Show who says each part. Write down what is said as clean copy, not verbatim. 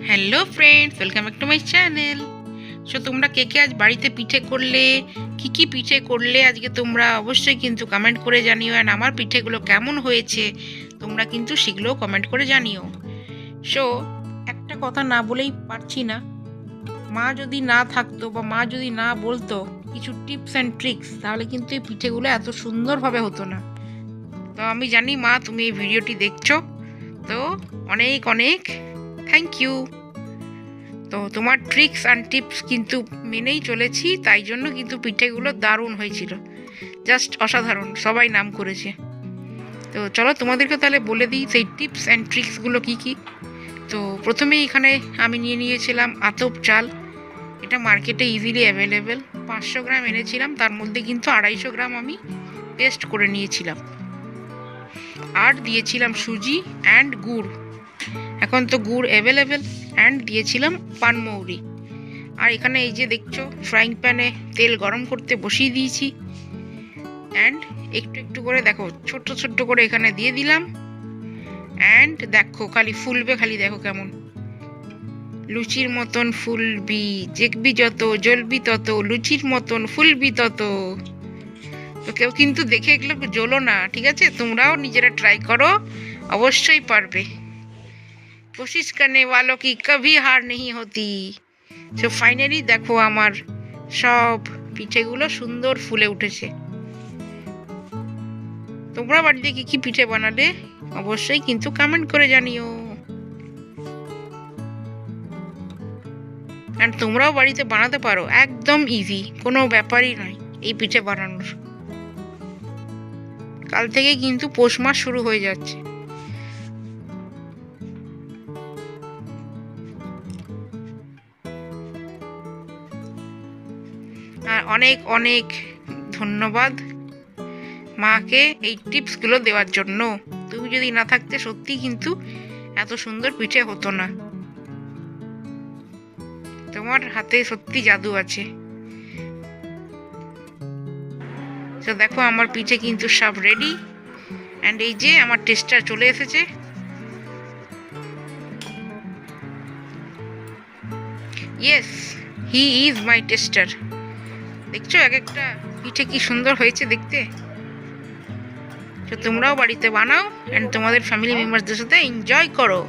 Speaker 1: Hello friends, welcome back to my channel. So তোমরা কে কে আজ বাড়িতে পিঠে করলে, কি পিঠে করলে আজকে তোমরা অবশ্যই কিন্তু কমেন্ট করে জানিও। অ্যান্ড আমার পিঠেগুলো কেমন হয়েছে তোমরা কিন্তু সেগুলোও কমেন্ট করে জানিও। সো একটা কথা না বলেই পারছি না, মা যদি না থাকতো বা মা যদি না বলতো কিছু টিপস অ্যান্ড ট্রিক্স, তাহলে কিন্তু এই পিঠেগুলো এত সুন্দরভাবে হতো না। তো আমি জানি মা তুমি এই ভিডিওটি দেখছো, তো অনেক অনেক থ্যাংক ইউ। তো তোমার ট্রিক্স অ্যান্ড টিপস কিন্তু মেনেই চলেছি, তাই জন্য কিন্তু পিঠেগুলো দারুণ হয়েছিল, জাস্ট অসাধারণ, সবাই নাম করেছে। তো চলো তোমাদেরকে তাহলে বলে দিই সেই টিপস অ্যান্ড ট্রিক্সগুলো কী কী। তো প্রথমেই এখানে আমি নিয়েছিলাম আতপ চাল। এটা মার্কেটে ইজিলি অ্যাভেলেবেল। 500 গ্রাম এনেছিলাম, তার মধ্যে কিন্তু 250 গ্রাম আমি পেস্ট করে নিয়েছিলাম। আর দিয়েছিলাম সুজি অ্যান্ড গুড়, এখন তো গুড় অ্যাভেলেবেল। অ্যান্ড দিয়েছিলাম পানমৌরি। আর এখানে এই যে দেখছো ফ্রাইং প্যানে তেল গরম করতে বসিয়ে দিয়েছি। অ্যান্ড একটু একটু করে দেখো ছোট্ট ছোট্ট করে এখানে দিয়ে দিলাম। অ্যান্ড দেখো খালি ফুলবে, খালি দেখো কেমন লুচির মতন ফুলবি, জেকবি যত জ্বলবি তত, লুচির মতন ফুলবি তত। তো কেউ কিন্তু দেখে এগুলো জ্বলো না, ঠিক আছে? তোমরাও নিজেরা ট্রাই করো, অবশ্যই পারবে। कोशिश करने वालों की कभी हार नहीं होती। সো ফাইনালি দেখো আমার সব পিঠেগুলো সুন্দর ফুলে উঠেছে। তোমরা বাড়িতে কি কি পিঠে বানালে অবশ্যই কিন্তু কমেন্ট করে জানিও। আর তোমরাও বাড়িতে বানাতে পারো, একদম ইজি, কোনো ব্যাপারই নয় এই পিঠে বানানোর। কাল থেকে কিন্তু পৌষ মাস শুরু হয়ে যাচ্ছে। আর অনেক অনেক ধন্যবাদ মাকে এই টিপসগুলো দেওয়ার জন্য। তুমি যদি না থাকতে সত্যি কিন্তু এত সুন্দর পিঠে হতো না। তোমার হাতে সত্যি জাদু আছে। তো দেখো আমার পিঠে কিন্তু সব রেডি। অ্যান্ড এই যে আমার টেস্টার চলে এসেছে। Yes, he is my tester. দেখছো এক একটা পিঠে কি সুন্দর হয়েছে দেখতে। তো তোমরাও বাড়িতে বানাও অ্যান্ড তোমাদের ফ্যামিলি মেম্বারদের সাথে এনজয় করো।